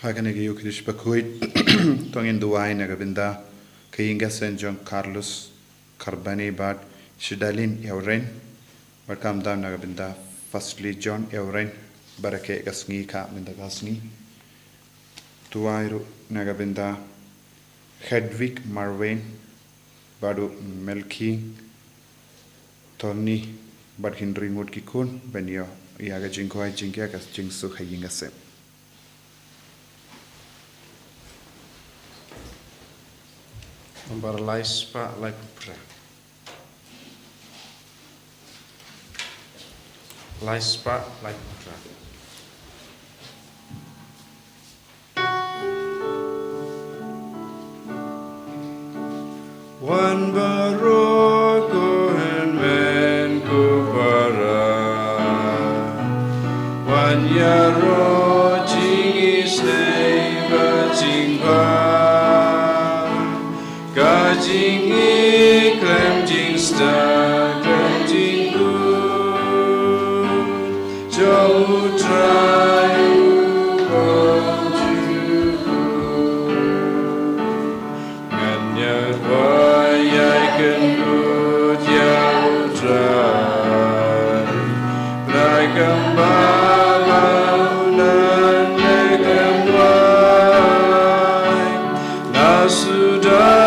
Haganegi Ukrish Bakhuid, Tongin Duai Nagabinda, Kayinga St. John Carlos, Carbani Bad, Shidalin Euren, welcome down Nagabinda, firstly John Euren, Barake Gasni Ka Mindagasni, Tuairu Nagabinda, Hedwig Marwain, Badu Melki, Tony, Badhin Ringwood Kikun, Benio, Yaga Jinkoi Jinkiagas Jingsu Hayinga Sem. Number Laispa Laipra Laispa Laipra One Baroko and men Kupara One Yaro Jingis Neighbor Jingba Kajing iklam jing sta klam jing ku jauh trai kom ju nganya wayai kendut jauh trai brai kembalau nan lekam wai nasudah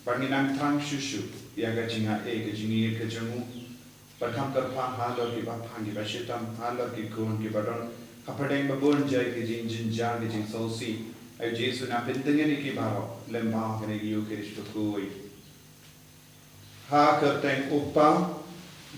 Perninang trang shushu, yaga jinga ega jingi ke jamu, perkam kerpa halor ki bapang ki bashitam halor ki kun ki badon, kapadeng babun jai ki jing jinjang ki jing sosi, ay Jesu na pindengeni ki baro, lemba kene ki yukirish tukui. Ha kerteng upa,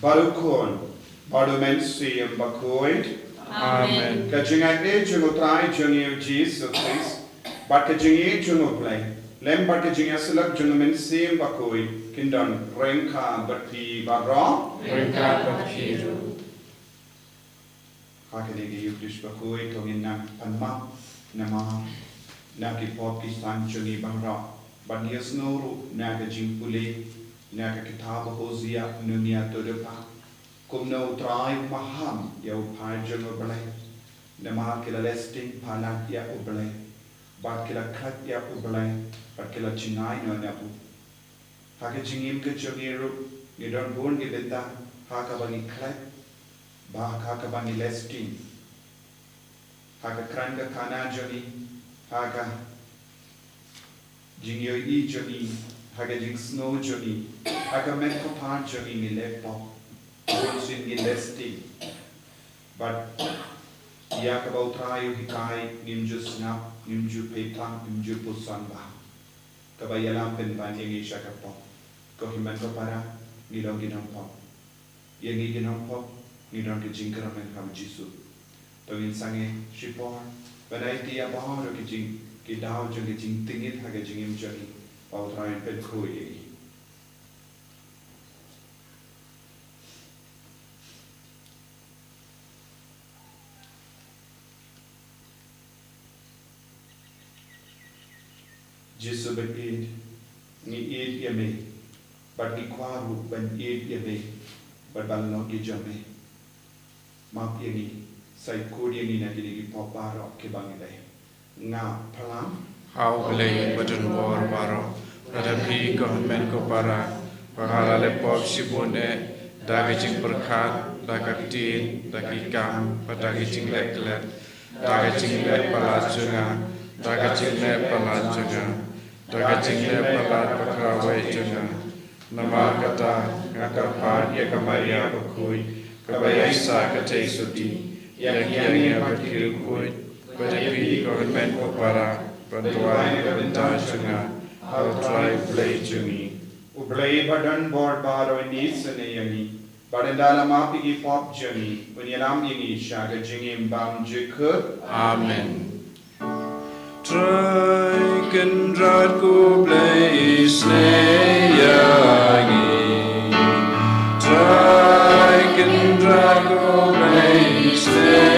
barukon, badumensi yang Bakhuid. Amen. Kajinga e jungo trai jungi Jesu Christ, but kajingi jungo play. Lembart ke jinga selak jungamen sim Bakhuid kindan rengka berpi barra rengka berpiru hakene ge yukrish Bakhuid tongin na panma nama na ki pop ki san jungi barra banias noru na ke jingpule na ke kitab hozia nunia todepa kumno trai maham ya upai jungo balai nama ke lesting panak ya ubalai bat kila khat ya ubalai but kila chingai no napu hake jingim ke chogiru ni don bon ge benda haka bani khat ba haka bani lesting haka kranga kana joni haka jingyo I joni haka jing snow joni haka men ko pan joni ni lepo bon sin ni lesting but ya ka bautrayu hikai nimju snap nimju petang nimju pusan ba kabayalam pen banyangi shakapo kohiman ko para nilong ginampo yangi ginampo nilong ke jingkaramen kam Jesu tongin sange shipor badai tia bahar ke jing ke daw jong ke jing tingit ha ke jingim joni pautrayan pen khoi Jesu berid ni id yame but ni kwaru ben id yame but balno ki jame map yeni sai kodi ni na ki poparo ke bangile nga palam how play button war baro radapi government ko para pahala le pop sibone dagajing berkat dagaktin dagikam padagajing leklet dagajing le palajunga dagajing le palajunga Dagajing le palat pakrawai junga, nama kata ngakapad ya kamaria Bakhuid kabayasa katay suti yang berkirikuid badapi government ko para bantuan kabinta junga how try play jungi Ublay badan board baro ini senayani badandala mapi pop jungi unyalam ini shaga jungi bam jikut amen try kendrat ko play snayagi try kendrat ko play snayagi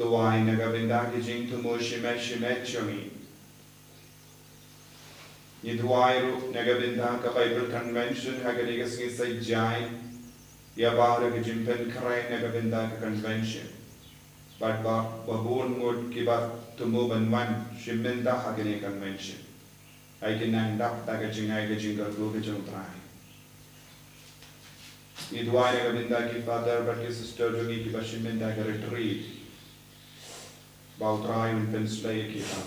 Tuwai nagabinda kijing tumo shimet chungi. Yidwairu nagabinda ka Bible Convention hagaligas ngi sa jai. Yabara kijing pen karay nagabinda ka convention. Badba babun ngod kiba tumo banwan shiminda hagali convention. Ay kinandap tagajing ay kijing gargo kijing try. Yidwai nagabinda ki father but ki sister jungi kiba shiminda ka retreat. Bautrai und Penslay kita.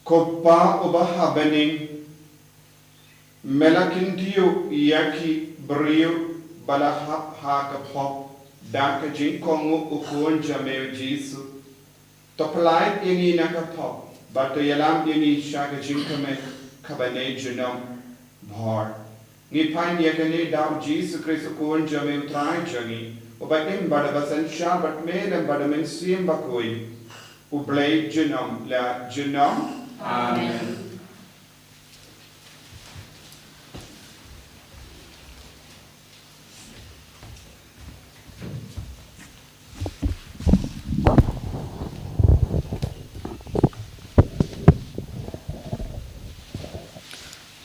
Kopa ubaha bening melakintiyo yaki brio balahap hakapop daka jingkongu ukun jameo jisu toplai ingi nakapop bato yalam ingi shaka jingkame kabane junam bhar Ngipan yakani daw Jesus Christ kun jame utrai jangi ubatim badabasan shabat medem badamin sim Bakhuid ublay junam la junam amen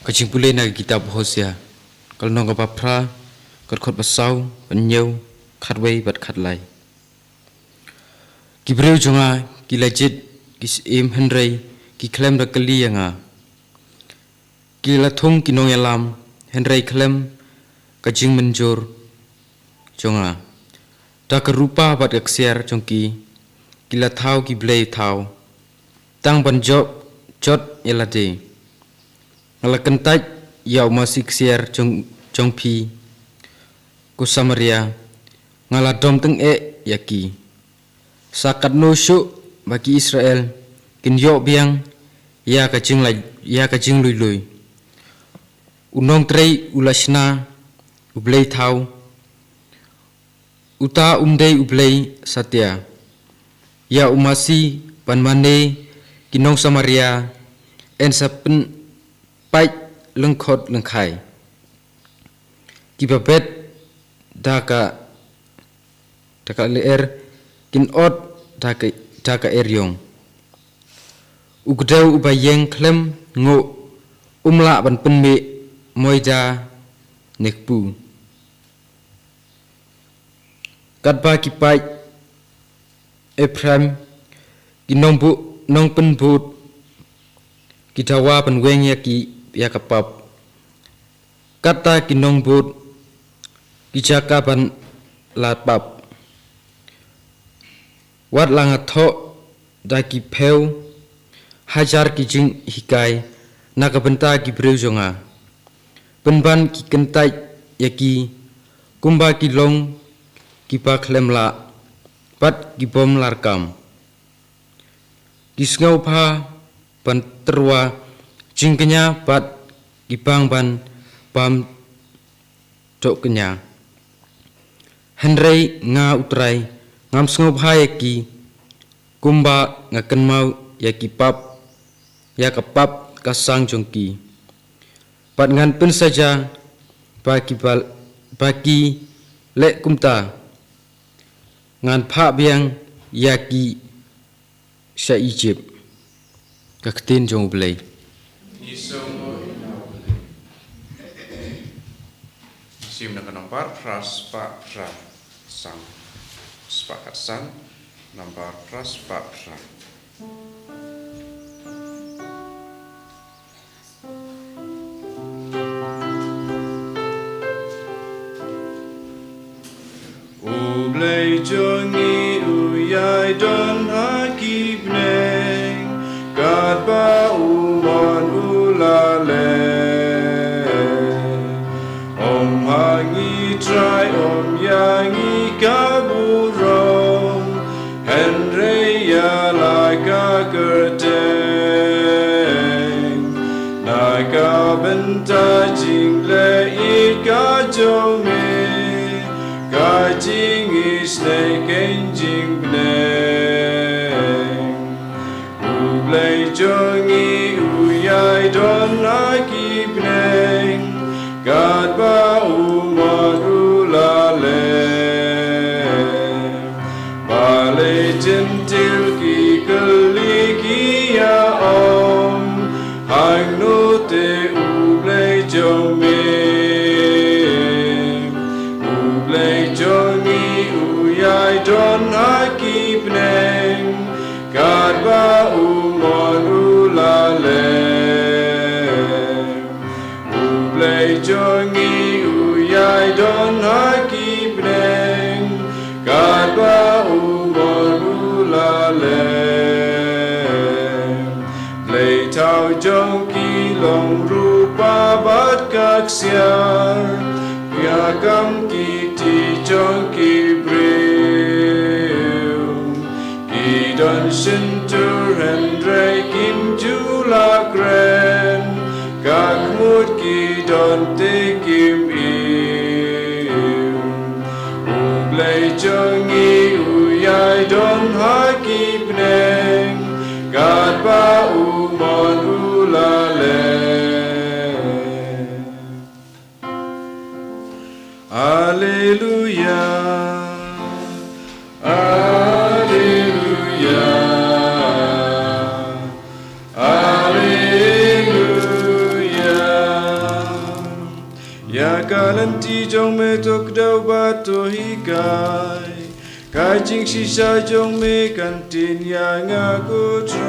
Kacing pulih nak kitab Hosea. Kalau nong kapapra, kot basau, penyau, khatway bat khatlai. Kibreu jonga, kilajit, kis Henry, ki klem da kali yanga. Kilathung kinong yalam, Henry klem, kacing menjur, jonga. Da kerupa bat aksiar jongki, kilathau ki blay thau. Tang banjok, jot yalade. Ngalakentaj yau masih siar jong pi ku Samaria ngaladom teng yaki sakat nusuk bagi Israel kin yo biang ya kacing lui unong trei ulasna ublei thau uta umdei ublei satya ya umasi panmane kinong Samaria en sapen pai lengkot lengkai kibabet daka leer kin ot daka eryong ugdau ubayeng klem ngo umla ban penme moida nekpu katba kipai Ephraim kinongbu nong penbut kidawa penweng yaki ya kapap kata kinong bud kijaka ban latpap wat langatho daki peu hajar kijing hikai nakabenta ki breujonga penban ki kentai yaki kumba ki long ki paklemla pat ki bom larkam kisngau pha pan terwa jingkenya pat gibang ban pam tok kenya Henry nga utrai ngam sngop hayaki kumba ngakan mau yaki pap ya kapap kasang jongki pat ngan pun saja bagi lek kumta ngan pha biang yaki sha Egypt kaktin jong blai Sim na kanang pras pa pra sang sepakat sang nambar pras pa pra Ublay jongi uyay don hakib neng kadba uman ulale Om hangi try om yangi kaburong Henry ya laga kerteng Naga benta jingle ika jome Kajing isne kenjing bneng Ublay jongi uyay don aki bneng Kadba umarulale Bale jentil ki keliki ya om Hangnute ublay jome Ublay jongi uyay don aki bneng Kadba umarulale Ublay jongi uyay don haki bneng Kadba umarulale Blay tau jongki long rupa bat kaksiar Piagam kiti jongki briu Kidon sentur hendrai kim julak ren Kakmut ki don te kim iu Ublay jongi uyay don haki bneng Kadba umon ulale Alleluia Alleluia Ya kalanti jong me tok dau bato hikai Kai jing sisa jong me kantin yang aku try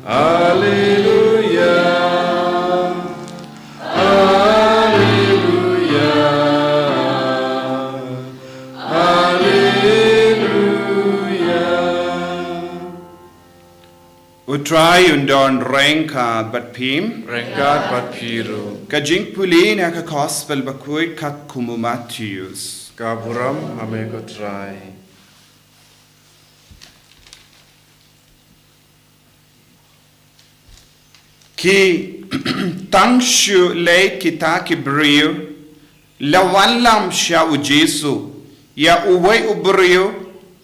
Alleluia Alleluia Alleluia Utrai undon rengka bat pim Rengkat bat piru Kajing puli na ka gospel Bakhuid kat kumu Matthews Kaburam hame ko try Ki tangshu le kita ki brio Lawalam sya u Jesu Ya uwe u brio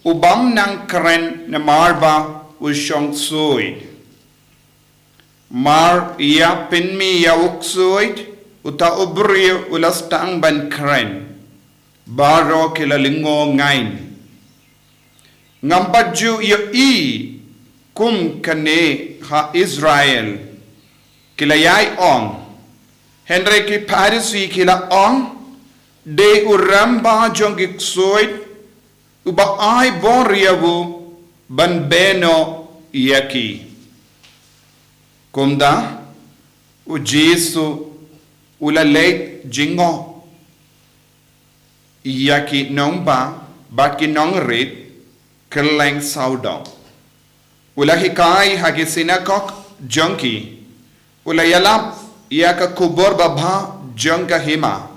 Ubam nang kren na marba u Nongstoin Mar ya pinmi ya uksoid Uta u brio ulas taang ban kren Baro kila lingo ngain Ngambadju ya i Kum kane ha Israel Kila yai ong Henry ki Parisi kila ong De uramba jong iksoid Uba ai bon riavu Ban beno yaki Kumda U Jesu Ula lek jingo Yaki nong ba Baki nong rit Keleng saudong Ula hikai hagi sinagog Jongki Ula yalap Yaka kubur babha Jongka hima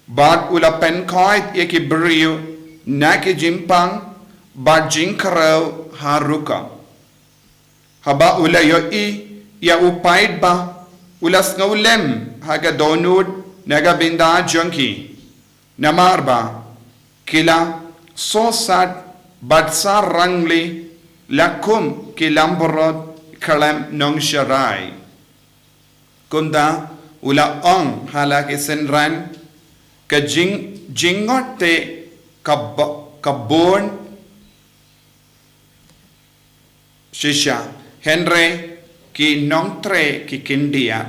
Bat ula penkoit Yaki beriu Naki jimpang Bat jingkarau haruka Haba ula yo i Ya upaid ba ulas ngaulem haga donut naga binda junki namarba kila sosat badsar rangli lakum kilamborot kalam nongsharai kumda ula ong halaki senran ka jingot te kabon shisha henry ki nongtre ki kindia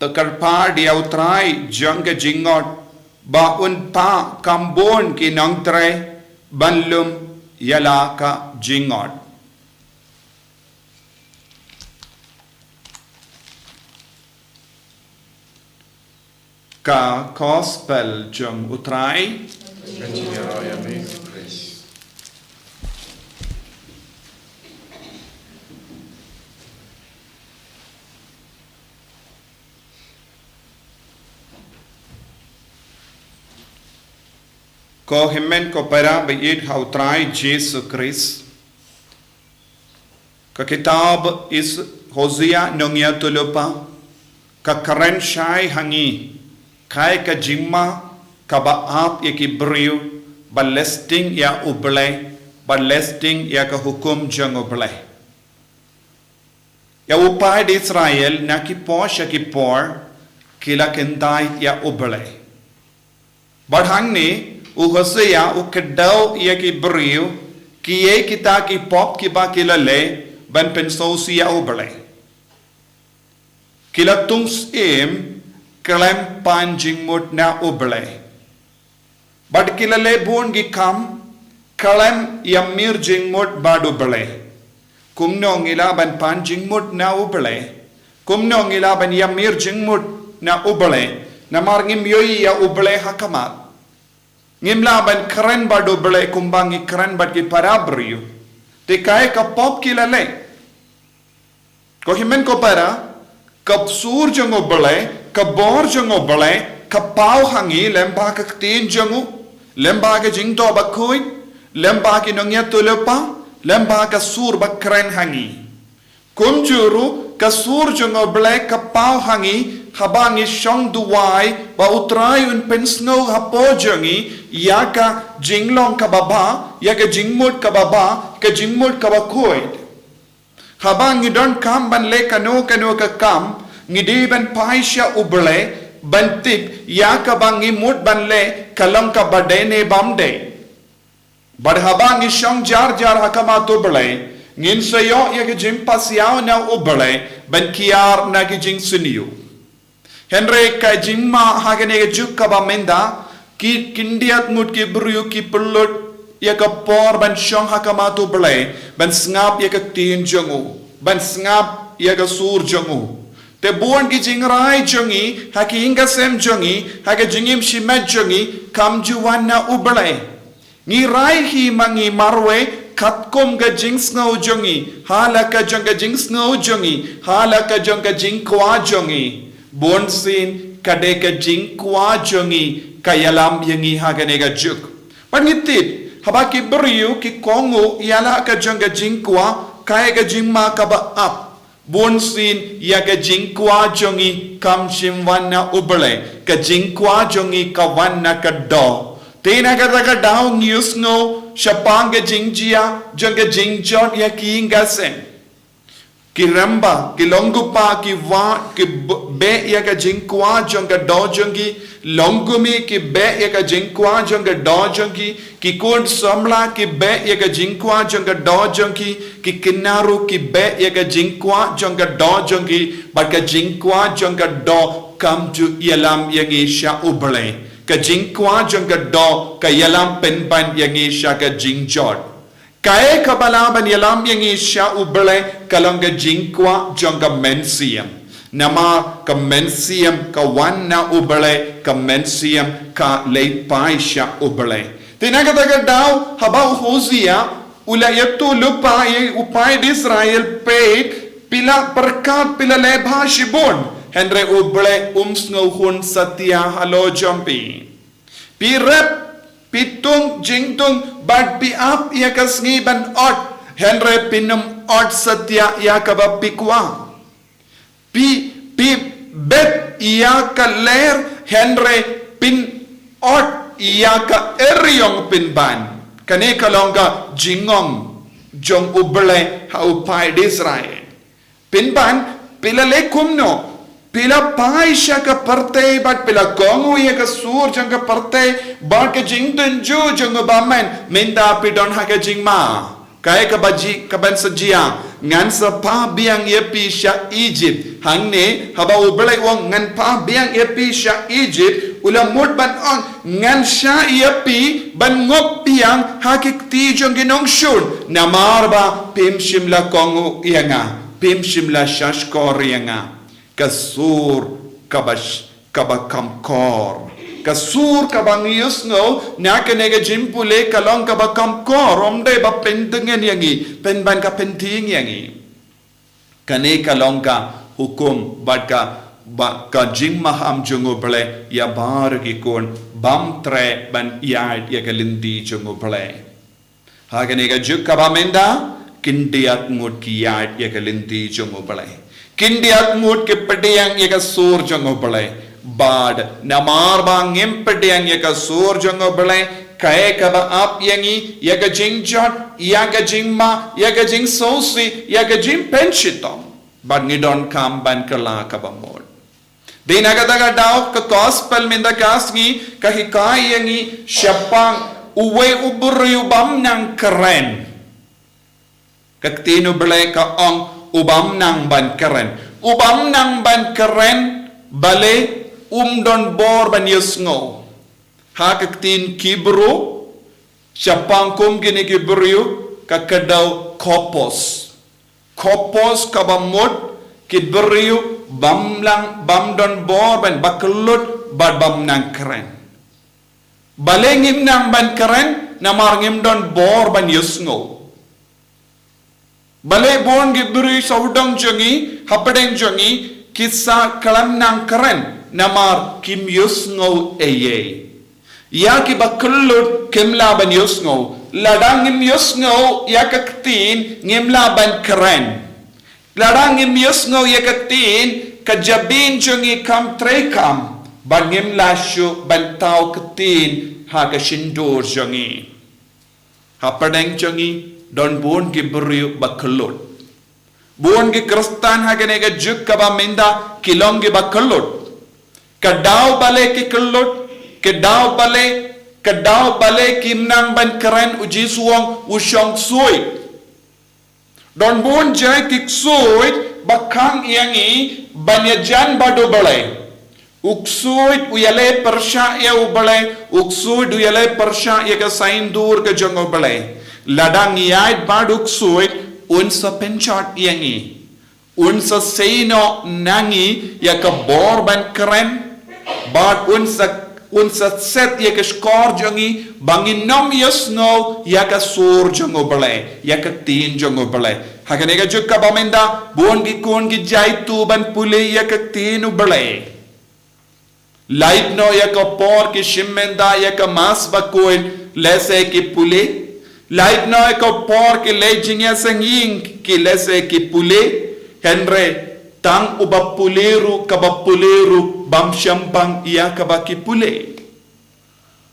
takarpa dia utrai jang ka jingot ba unta kambon ki nongtre banlum yalaka jingot ka gospel jang utrai Kanjinya Raya Yesus Kristus. ko himen ko para bayid hautrai Jesus Christ ka kitab is Hosea nongya tulupa ka karen shai hangi kai ka jimma ka baap ya kibriu balesting ya uble balesting ya ka hukum jang uble ya upay di Israel na kiposh ya kipor kila kentai ya uble badhang ni Hosea ukadaw ya kibriu kiye kita ki pop ki ba kilale ban pensosi ya uble kila tungs im kalem panjing mut na uble bad kilale bon gi kam kalem yamir jing mut bad uble kumno ngila ban panjing mut na uble kumno ngila ban yamir jing mut na uble namar ngim yoy ya uble hakamat ngimla ban keren bad uble kumbangi keren bad ki parabriu te kai ka pop kilale ko himen ko para kap sur jang uble kabor jang uble kapau hangi lemba ka tin jangu lemba ka jingto Bakhuid lemba ki nongya tulopa lemba ka sur bakren hangi kumjuru ka sur jang uble kapau hangi habangi shong duwai ba utrai un pensno hapo jangi ya ka jinglong ka baba ya ka jingmut ka baba ka jingmut ka Bakhuid habang idon kam ban le kano ka kam ngidi ban paisha uble bantik ya ka bangi mut ban le kalam ka badene bamde badhabang ishong jar hakama uble ngin sayo ya ka jim pasiao na uble ban kiar na ki jing suniu henry ka jingma hagane ka juk ka bamenda ki kindiat mut ki bru ki pulut ya ka por ban shong hakama uble ban ngap ya ka tin jongu ban ngap ya ka sur jongu te buon ki jingrai jongi haki inga sem jongi haki jingim shimet jongi kam juwan na uble ngi rai hi mangi marwe katkom ga jings ngau jongi hala ka jonga jings ngau jongi hala ka jonga jing kwa jongi bon sin kade ka jing kwa jongi kayalam yangi hagane ga juk pangitit habaki beriu ki kongo yala ka jonga jing kwa kaya ka jingma ka ba up bon sin ya ka jingkwa jongi kam shimwana uble ka jingkwa jongi ka wanna ka do tena ka daga daw news no shapang ka jingjia jonga jingjot ya kinga sen kiramba kilongupa ki wa ki be ya ka jingkwa jonga do jongi longumi ki be ya ka jingkwa jonga do jongi ki kun samla ki be ya ka jingkwa jonga do jongi ki kinaru ki be ya ka jingkwa jonga do jongi but ka jingkwa jonga do come to yalam yangi sha uble ka jingkwa jonga do ka yalam penban yangi sha ka jingjot kae kabalaban yalam yangi sha uble kalanga jingkwa jonga mensiam nama ka mensiam ka wanna uble ka mensiam ka leipai sha uble tinaga daga daw habau Hosea ula yatu lupai upai di Israel peit pila perkat pila lebha shibon henry uble umsngauhun satya halo jampi pi rep pitung jingtung bad pi up ya kasngi ban ot henry pinum ot satya ya kabab pikwa pi ia ka ler henre pin ot ia ka eriong pin ban kane kalonga jingong jong uble ha upai Israel pin ban pilale kumno pila pai sha ka parte bat pila kongu ye ka sur jang ka parte ba ka jing den ju jang ba man menda pidon ha ka jing ma kai ka baji ka ban sajia ngan sa pa biang ye pi sha Egypt hang ne haba uble wong ngan pa biang ye pi sha Egypt ulam mut ban on ngan sha ye pi ban ngop biang ha ki ti jong ginong shun namar ba pim shimla kongu yanga pim shimla shash kor yanga kasur kabakam kor kasur kabangius no nakanega jimpule kalong kabakam kor omde ba pendengen yangi penban ka penting yangi kane kalong ka hukum badka ba ka jimmaham jungo ble ya bar ki kon bam tre ban ya kalindi jungo ble haganega jukka ba menda kindiat mut ki ya kalindi jungo ble kindiat mut ke pediyang yaka sur jango bale bad namar bang ngem pediyang yaka sur jango bale kae kaba ap yangi yaka jing jot yaka jing ma yaka jing sosi yaka jing penchitom bad ngidon kam ban kala kaba mod dinaga daga daw ka gospel minda kasngi kahikai yangi syapang uwe uburu bam nang keren kaktino bale ka ong ubam nang ban keren bale don bor ban yusngo hakaktin kibru syapang kum gini kibru kakadaw kopos kabamot kibru bam don bor ban bakelut bad bam nang keren bale ngim nang ban keren namar ngim don bor ban yusngo bale bon gibri saudang jangi hapadeng jangi kisa kalam nang keren namar kim yusngo eye ya ki bakullut kimla ban yusngo ladang ngim yusngo yakaktin ngimla ban keren ladang ngim yusngo yakaktin kajabin jangi kam trekam ban ngimla shu ban tau katin ha ka shindur jangi hapadeng jangi don bon ki buriu bakalot bon ki kristan hagane ga juk kaba minda kilong ki bakalot kadaw bale ki kalot kadaw bale kimnang ban keren uji suwang usyong suy don bon jay ki suy bakang yangi banyajan bado bale uksuy uyale persha ya ubale uksuy uyale persha ya ka sain dur ka jango bale ladang yait baduk suit unsa penchot yangi unsa seino nangi yaka bor ban keren bad unsa set yaka skor jangi bangin nom yasno yaka sur jango bale yaka tin jango bale hakanega jukka bamenda bon gi kon gi jaitu ban pule yaka tinu bale light no yaka por ki shimmenda yaka mas bakoin lese ki pule light no eko por ki lejingya sanging ki lese ki pule henre tang uba puleru bam syampang iya kaba ki pule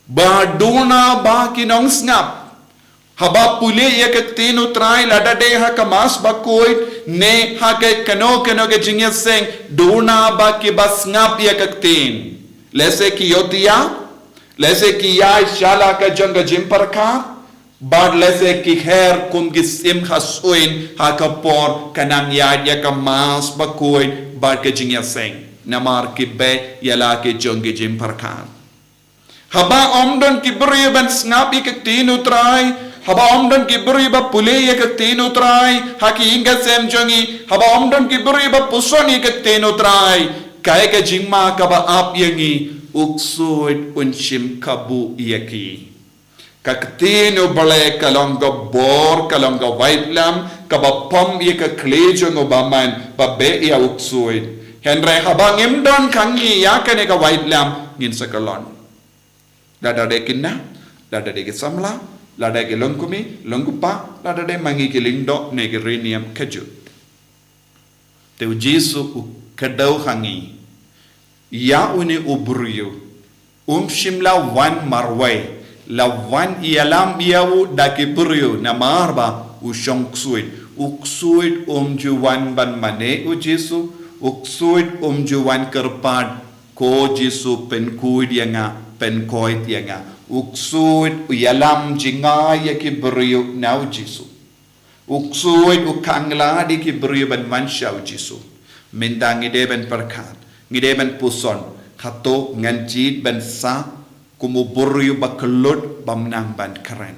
ba duna ba ki nong snap haba pule ya ke tinu trai ladade ha kamas ba koi ne ha ke kano ke jingya seng duna ba ki ba snap ya ke tin lese ki yotia lese ki ya shala ka janga jimparka bad lese ki her kum ki sim hasuin ha kapor kanang yad ya kamas bakoy bad ke jingya seng namar ki be yala ke jongi jim parkan haba omdon ki bri ban snap ik tinu trai haba omdon ki bri ba pule ek tinu trai haki inga sem jongi haba omdon ki bri ba pusoni ek tinu trai kai ke jingma ka ba ap yangi uksuit unshim kabu yaki kaktino bale kalonga bor kalonga waitlam kaba pom yeka klejo ngo baman ba be ya uksuit henre habang imdon kangi yakane ka waitlam ngin sakalon dada de kinna dada de samla lada ke longkumi longkupa lada de mangi ke lingdo ne ke reniam kaju teu jesu kadau hangi ya uni ubrio shimla wan marway la wan ialam yawu daki brio na marba ushong uksuit juwan ban mane u Jesu uksuit juwan kerpad ko Jesu pen kuid yanga pen koit yanga uksuit ialam jinga yaki brio na u Jesu uksuit ukangla di ki brio ban mansha u Jesu mendang ide ben perkat ngide ben puson kato nganjit ben sa kumuburyo bakelut bamnang ban keren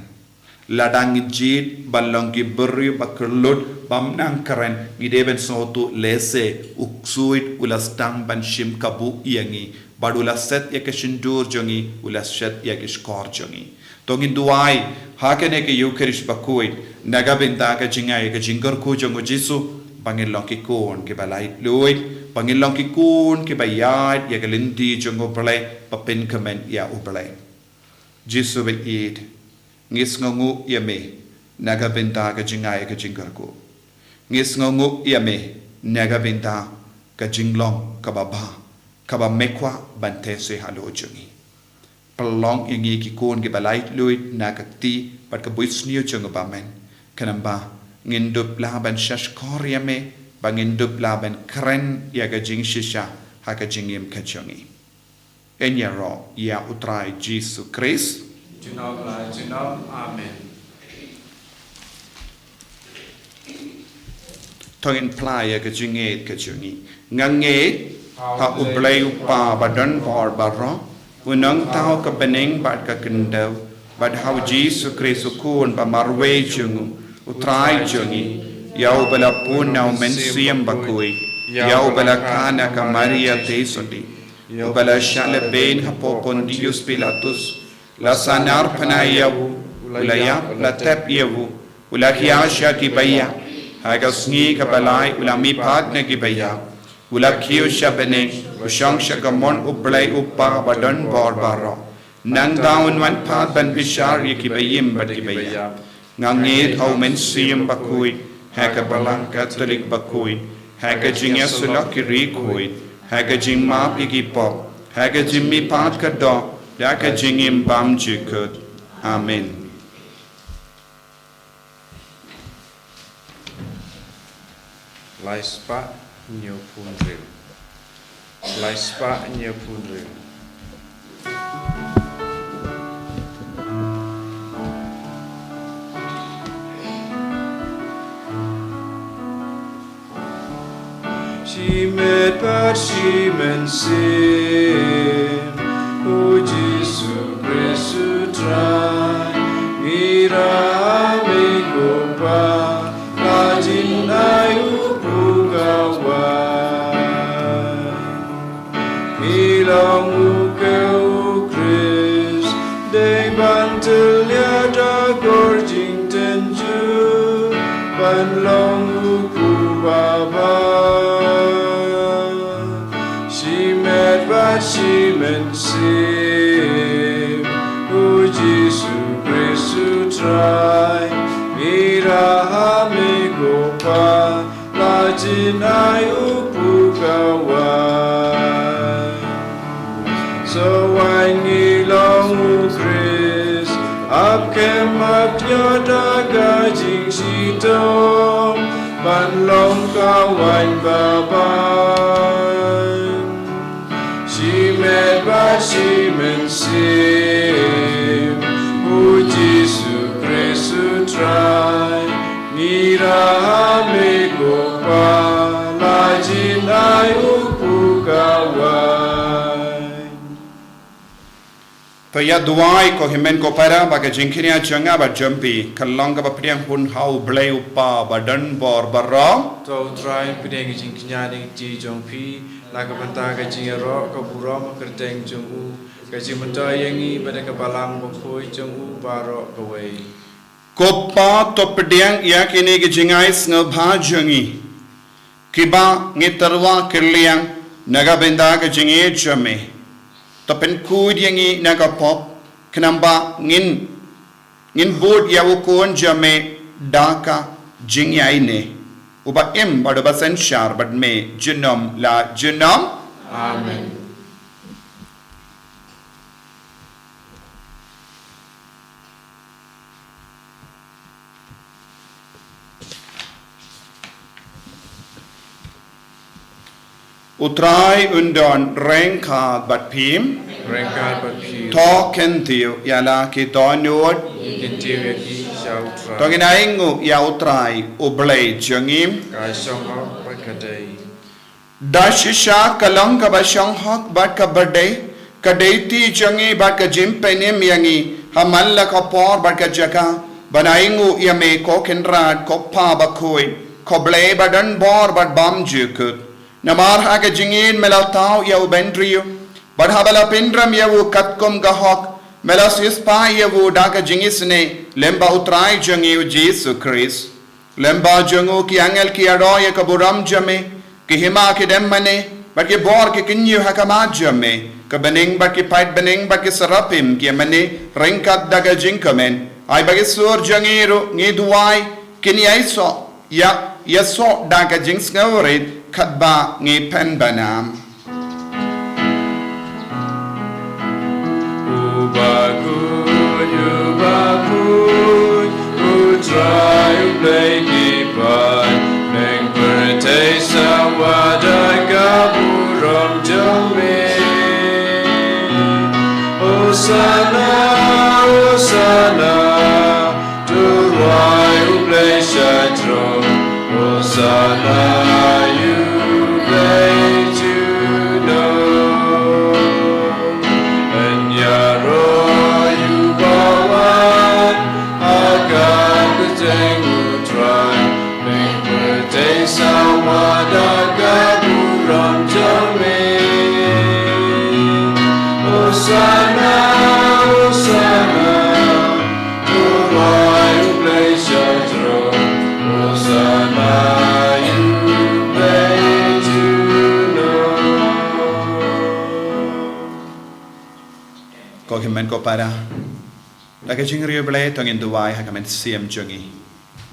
ladang jit balong ki buryo bakelut bamnang keren ngide ben sotu lese uksuit ulas tang ban shim kabu yangi badula set ya keshindur jongi ulas shet ya keskor jongi tongin duai hakene ke Eucharist Bakhuid nagabinta ka jingai ka jinggar ko jongo Jesu Pangilong kikun ke balai luit Pangilong kikun ke bayat ya galinti jongo balai papin kemen ya ubalai Jesu bet id ngis ngongu ya me naga benta ka jingai ka jinggarku ngis ngongu ya me naga benta ka jinglong ka baba ka ba mekwa bante se halo jongi pelong ingi kikun ke balai luit naga ti pat ka buisniu jongo bamen kanamba ngindup laban shash koryame bangindup laban keren ya gajing shisha ha gajingim kajongi enya ro ya utrai Jesu Christ Junom la junom amen tongin play ya gajinget kajongi ngange ha ublay upa badan bor baro unang tao ka beneng bad ka kendaw bad how Jesu Christ ukun ba marwe jungu utrai jongi yau bala punau mensiam Bakhuid yau bala kana ka Maria tesodi yau bala shale ben hapopon Dios Pilatus la sanar panayawu ulaya la tep yawu ulakia ki baya haga sngi ka balai ulami patna ki baya ulakio shabene ushang shagamon ublai upa badan barbaro nang daun wan pat ban bishar ki bayim bad ki baya ngangit au mensiam Bakhuid haka balang Catholic Bakhuid haka jingya sulak rikuid haka jingma pigi pop haka jimmi pat ka do haka jingim bam jikut amen Laispa nhiều phun rượu Laispa nhiều phun rượu Shimet pat shimen sim O Jesu Christu trai Mira amigo pa Lajin ayu pugawai Milang ukeu Chris Dei bantel yada gorjing tenju Ban long uku baba Shimen sim O Jesu Christu trai Mira amigo pa Lajin ayu pugawai So I ngilong u Chris Up kem up yada gajing sitong Ban long kawan baban Shimen sim O Jesu Christu trai Nira amigo pa Lajin ayu pugawai Paya duai ko himen ko para baga jingkiria changa ba jumpi kalong ka priang hun hau blay upa badan bor barong Tau trai pideng jing knyading ji jong pi la ka banta ka jing ro ka buram kerteng jong u ka jing menta yangi pada ka balang Bakhuid jong u baro ka wei Kopa to pediang ya kini ke jingais ngabha jongi kiba ngitarwa kirliang naga benda ke jingi jame to pen kuid yangi naga pop kenamba ngin board ya ukon jame daka jingyai ne uba im bado basen shar bad me junom la junom amen Utrai undon rengka bat pim. Rengkat berpiu. To kentiu yala ki tonut. Kintiu yaki syautra. Tongin aingu ya utrai ublay jengim. Kai syonghok berkadai. Dashisha kalang ka basyang hak bat ka badai. Kadaiti jangi bat ka jimpenim yangi. Hamalla ka por bat ka jaka. Banaingu yame ko kenrad ko pa Bakhuid. Ko blay badan bor bat bam jukut. Namar ha ka jingin melatau ya ubendriyo. Badhabala pindram yawu katkum gahok. Melas ispa yawu daka jingisne. Lemba utrai jangi Jesu Christ. Lemba jangu ki angel ki aroya ka buram jame. Ki hima ki demmane. Bat ki bor ki kinyu hakama jame. Ka bening bat ki pait bening bat ki sarapim ki mane. Ringkat daga jingkamen. Ay bagi sur jangiru ngiduai. Kini aiso. Ya yaso daka jings ngawrit. Kadba ngi pen banam. Bakhuid, utrai ublay kipan, neng pertai sawadaga buram jame. Osana, Osana, turai ublay syatro. Osana, you play to know. And Yaro, you bawan, akan keteng utrai. Neng pertai sawadaga buram jame. Osana, Osana, turai ublay syatro. Osana, you play to know. Ko himen ko para. Daka jingriyo blay tongin duwai hakamen siem jangi.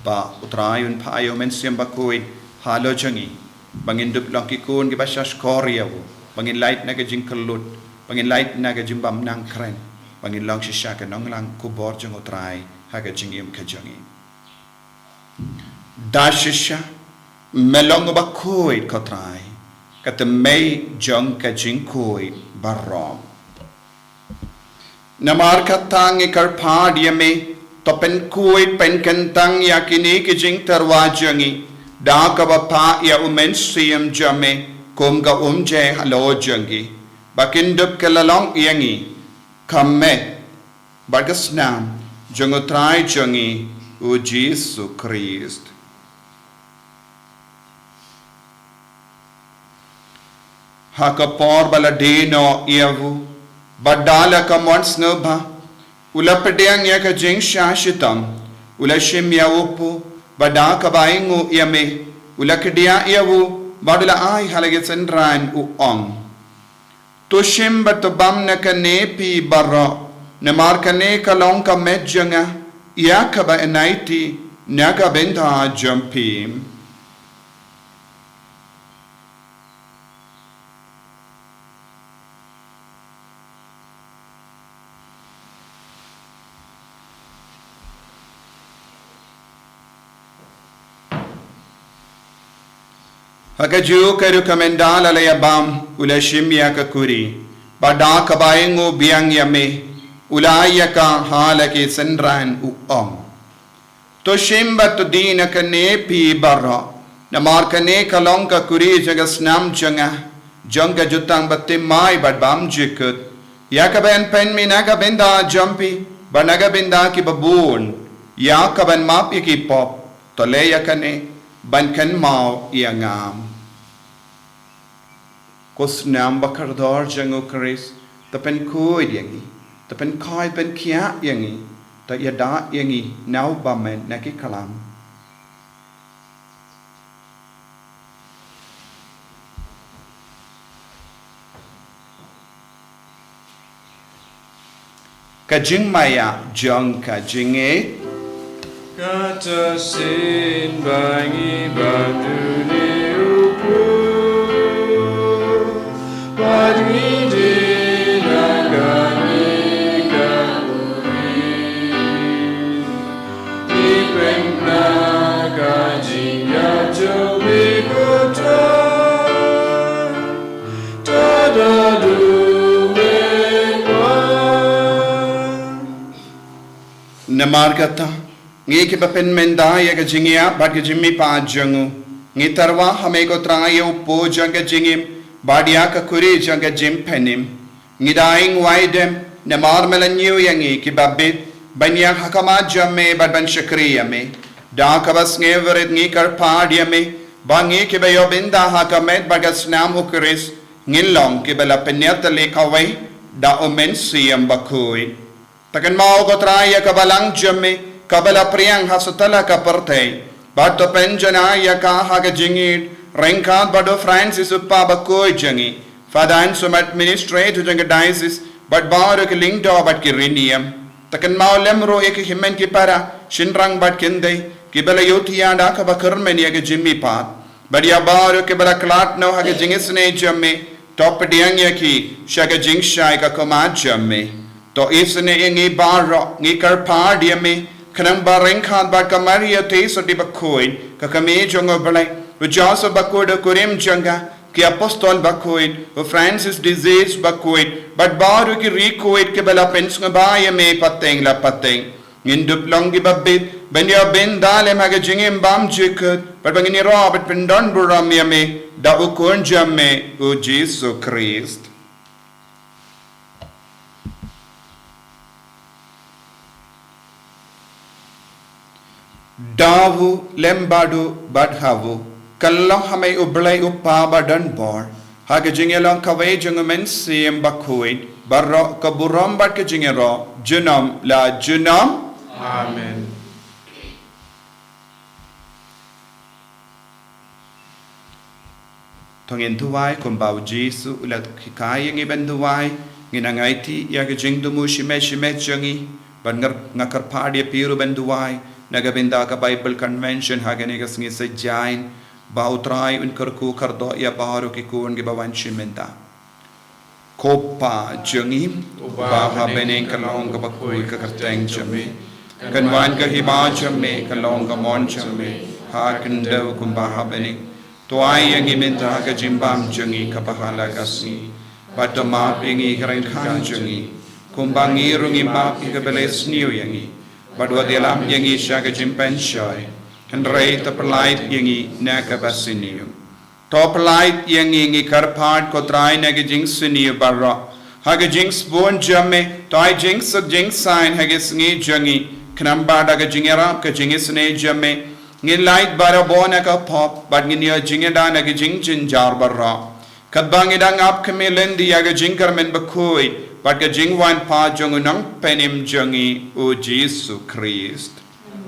Ba utrayun pa ayo men siem Bakhuid halo jangi. Bangin dup loki kun ki basyash koryawu. Bangin light naga jing kelut. Bangin light naga jimbam nang kren. Bangin long shishaka nong lang kubor jang utray haka jingim ka jangi. Dashisha melong Bakhuid kotray. Kata may jang ka jingkuid barom. Namar katang ikarpad yame topen kuit pen kentang yakini kijing terwajangi da kabapa ya umen siyam jame kum ga umje halo jangi bakindup kelalong yangi kamme bagasnam jangutrai jangi u Jesu Christ. Hakapor baladino iavu Badala ka mons nubha, ula pedang ya ka jing shashitam, ula shim ya upu, bada ka baingu yame, ula kedia yawu, badala ay halagit sendran uong. To shim batubam na ka nepi barra, na mar ka ne ka long ka medjanga, ya ka ba enaiti, na ka benda jumpim. Hakaju karu kamendala layabam ula shimya ka kuri bada kabayengo biang yame ulaya ka halaki sendran uong to shimba to dina ka nepi barra namar ka ne kalong ka kuri jagas nam janga janga jutang batim mai badbam jikut yakaben pen minaga benda jampi banaga benda ki babun yakaben map ki pop to leya kane ban kan mau iangam kos nam bakardor jango Chris tapen kuid yangi tapen kai pen kia yangi ta yada yangi nau bamen naki kalam kajing maya jong kajing Kata sin bangi baduni upu Badmi di nagani kapuri Ipeng naga jingya jobi kutra Namargata, ngi ki bapen menda ya ga jingia bad ga jimmi pa jangu. Ngi tarwa hame ko traya upo janga jingim, badia ka kuri janga jim penim. Ngi daing waidem, namar melanyu yangi ki babit, banya hakama jamme bad ban shakriya me. Da kabas nge verit ngi kar padia me, bangi ki bayo binda hakamet bagas nam ukuris, ngilong ki bala penyata lekaway, da omen siyam Bakhuid. Takan mau ko traya kabalang jamme, kabala priyang hasutala ka partay. Bato penjana ya ka haga jingid, rengkat bado Francis uppa Bakhuid jangi. Fadan sum administrator janga diocese, but baro ki lingdo bat ki riniam. Takan mau lemro ek himen ki para, shinrang bat kinday, ki bala yotiyanda ka bakarmen ya ga jimmi pat. Badia baro ki bala klat no haga jingisne jamme, top diang ya ki, shaga jingshai ka komad jamme. To isne ingi baro ngi karpa diame kanang bareng khan ba kamaria te so di Bakhuid ka kame jongo balai ujaso Bakhuid kurim janga ki apostol Bakhuid Francis disease Bakhuid but baru ki Recoid ke bala pens ba ya me pateng la pateng ngindup longi babit benya ben dale maga jingim bam jikut but bangini Robert pendon buram ya me da ukun jamme o Jesus Christ. Davu lembadu badhavu kalong hamay ublay upa badan bor haga jingelong kaway jungumen siyem Bakhuid barro kaburom bad ka jingero junam la junam Amen. Tongin tuway kumbao Jesu ulat hikayang iban tuway nginangayti yaga jingdumu shime jangi ban ngakarpadi piru ban tuway Nagabinda ka Bible Convention hagenigas ngi sa jain bautray unkarku kardo ya baharu kikun gibawan shimenta kopa jungim baha beneng kalong ka Bakhuid ka karteng jami kanwan ka hiba jami kalong ka mon jami hakendaw kumbaha beneng tuay yang iminta ka jimbam jungi ka bahala kasi patama pingi karang kan jungi kumbangi rungi map ikabeles niyo yangi Badwa dialam yangi shaga jimpen shoy. And rate the polite yangi naka basinium. Top light yangi ngi karpad ko try nagajing siniu barra. Hagajing spoon jamme, toy jing suk jing sign hagis ngi jangi. Knamba daga jingera ka jingis ne jamme. Ngi light bara bona ka pop, but ngi jingeda nagajing jinjar barra. Kadbangidang up kamilendi yaga jinkarmen Bakhuid. But ka jingwan pa jungunang penim jungi o Jesus Christ.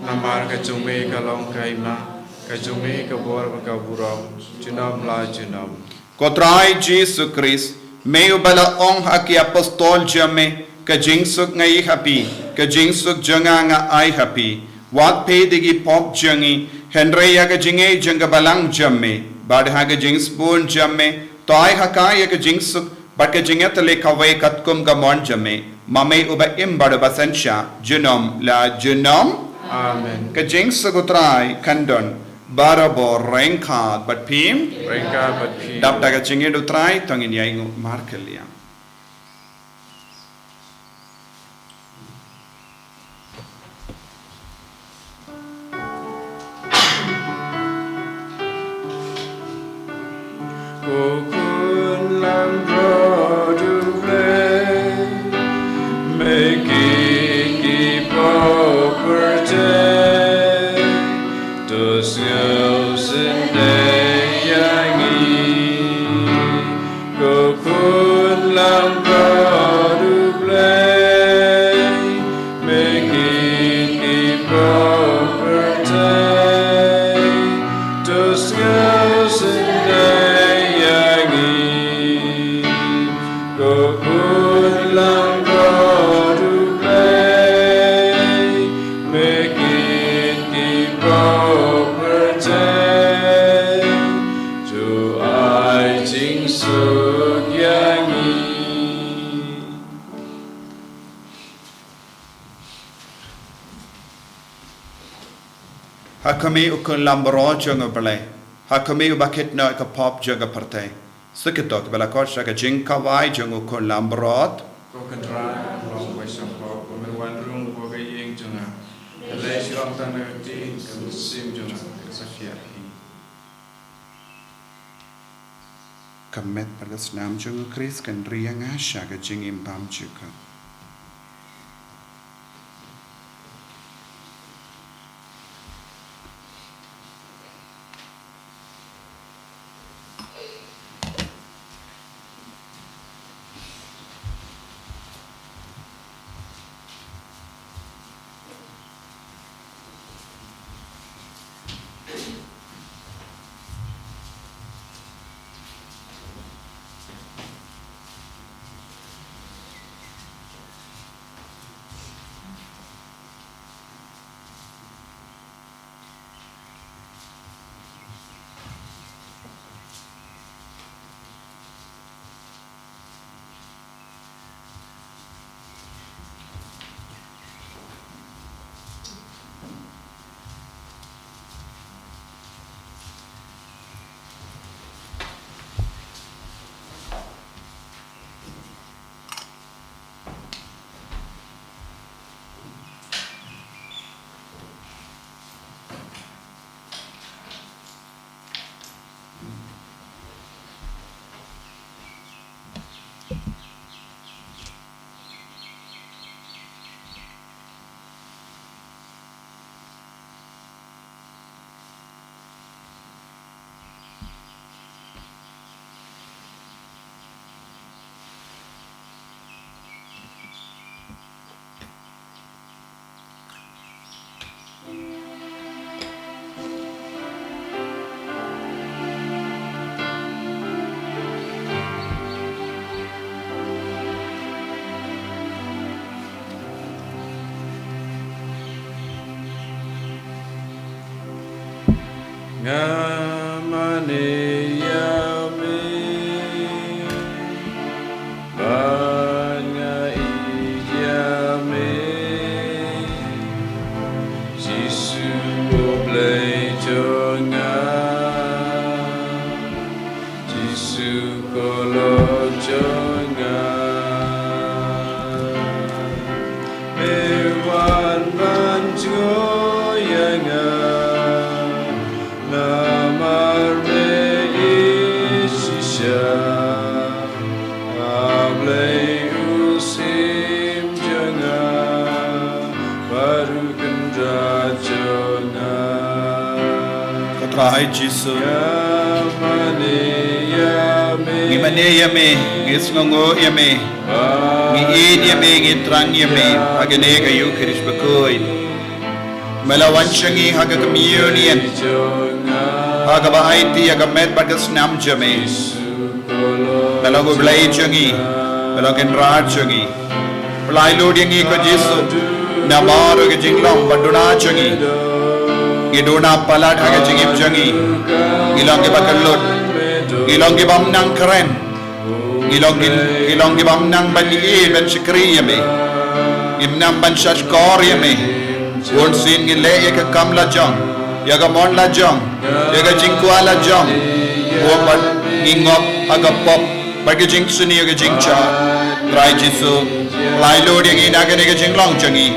Namar ka jume ka long kaima, ka jume ka bor ka buram, junam la junam. Kotrai Jesus Christ, mayu bala ong haki apostol jame, ka jingsuk ngay happy, ka jingsuk junga nga ay happy. Wat pe digi pop jungi, Henry ya ka jinge junga balang jame, bad ha ka jingspoon jame, toy hakaya ka jingsuk, But ka jingatale kaway katkum ka mon jame, mamay uba imbada basensya, junom la junom. Amen. Ka jing sagutray kandon, barabo rengkad but pim, Rengka but pim. dap daga jingin utray tongin yaingu markelia. Kukun lam rodu play, make it keep over day, to skills in day yangi. Kukun lam rodu play, make it keep over day, to skills in day. Hakami ukun lambro junga bale, hakami ubakit na ka pop junga parte. seketok bela kosha ka jing kawai jongo kon lambrot ko kan ra long wai sa ko men wan rung ko ga yeng jonga le shirong tan na ti kan sim jonga sa fia hi kamet pagas nam jongo kris kan rianga sha ka jing impam chuka ngamane yame banya iyame jisu oblei jonga jisu kolo jonga mewan banjo yanga Try Jesus. Ngimane yame, ngisngongo yame, ngiid yame, ngitrang yame, agane kayo Krish Bakhuid. Malawanshangi haga communion, haga bahaiti haga med bagas nam jame. Malago blay jangi, malagen raj jangi. Blay lord yangi ko Jesu, namaro ke jinglong baduna jangi. Giduna palat haga jingip jangi, gilong ke bakalot, gilong ke bamnang keren, gilong ke bamnang bani ban shikri yame, gimnam ban shashkor yame, won sin gile yaka kam la jong, yaga mon la jong, yaga jingkwa la jong, wopat ngingop haga pop, bagi jing suni yaga jingcha, try Jesu, lai lord yang inaga nega jinglong jangi,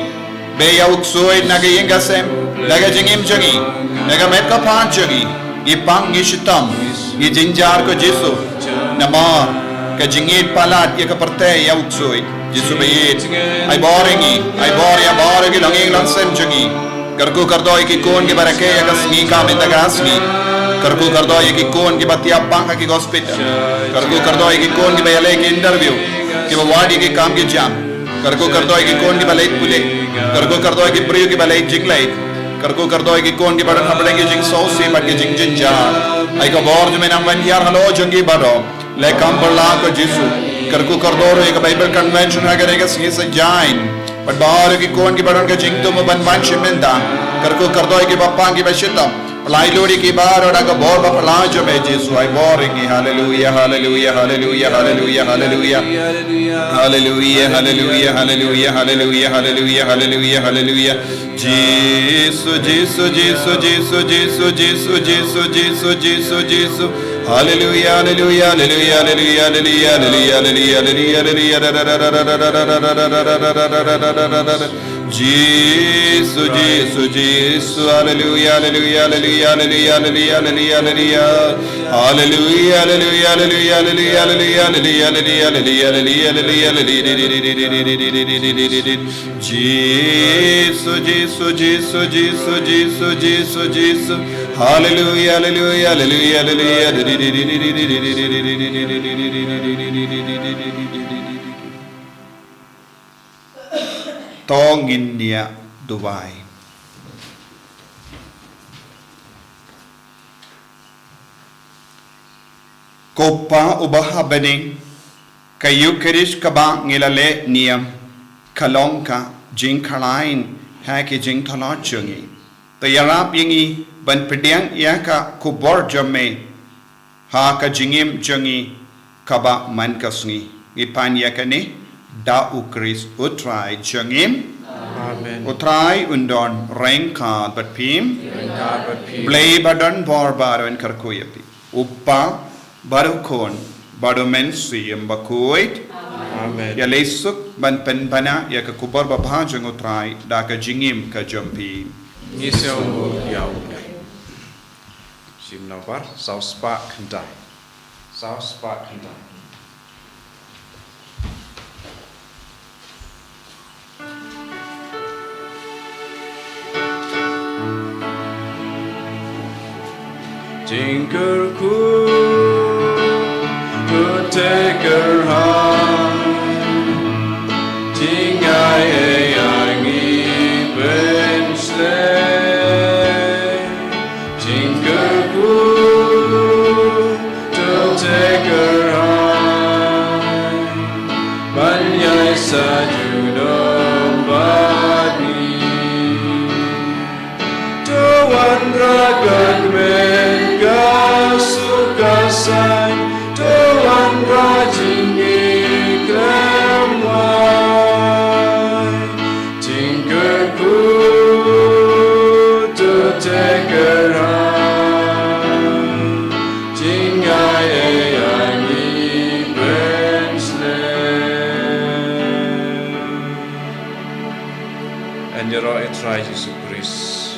be ya uksoi naga yenga sem. Laga jingim jangi, laga metka pan jangi, ipang nishitam, jinjar ko Jesu, nama ka jingit palat ya ka parte ya uksoi, Jesu bayit, ay boringi, ay boringi langing langsem jangi, karku kardoi ki kon ki barake ya ka sngi ka mentagasni, karku kardoi ki kon ki batiap pang ki hospital, karku kardoi ki kon ki bayale ki interview, ki bawadi ki kam ki jam, karku kardoi ki kon ki balait pule, karku kardoi ki priyo ki balait jinglait. Karku kardoi ki kon ki badan hableng ki jing sausi bat ki jing jinjar ai ka borj me nam van yar halo jangi bado le kam barla ko Jesu karku kardoro ek Bible convention agare ka si se jain but bahar ki kon ki badan ka jing tum ban ban shimenda karku kardoi ki bappa ki bashita lai lori ki bar oda ka bor ba pala jo me Jesu ai boringi hallelujah hallelujah hallelujah hallelujah hallelujah hallelujah hallelujah hallelujah hallelujah hallelujah hallelujah hallelujah Jesus Jesus Jesus Jesus Jesus Jesus Jesus Jesus Jesus Hallelujah, hallelujah, hallelujah, hallelujah, hallelujah, hallelujah, hallelujah. Jesus, Jesus, Jesus, hallelujah, hallelujah, hallelujah, hallelujah, hallelujah, hallelujah, hallelujah, hallelujah, hallelujah, hallelujah, hallelujah, Jesus, Jesus, Jesus, Jesus, Jesus, Jesus, Jesus, hallelujah, hallelujah, hallelujah, hallelujah. Tongin niya Dubai. Kopa ubaha bening kayu kerish kaba ngilale niyam kalongka jing kalain haki jing thala chungi. Tayarap yingi ban pediang yaka kubor jame ha ka jingim chungi kaba man kasngi. Ipan yakani da ukris utrai chungim. Amen. Utrai undon rengka bat pim. Rengka bat pim. Blay badan bor baro en karkuyapi. Uppa barukon badomen siyam Bakhuid. Amen. Ya lesuk ban penbana ya ka kubor babhajang utrai da ka jingim ka jumpi. Ngisong yaw. Sim nawar saus pa kendai. Saus pa kendai. Tinkerku Kuteker hai Tingai eyangi bensle Tinkerku Kuteker hai Banyai sajudom bani Tuan ragan men Kasay Tuan rajingi kremway Tinkerku tutekerai Tingai eyangi bensley. En jero etrai Jesu Christ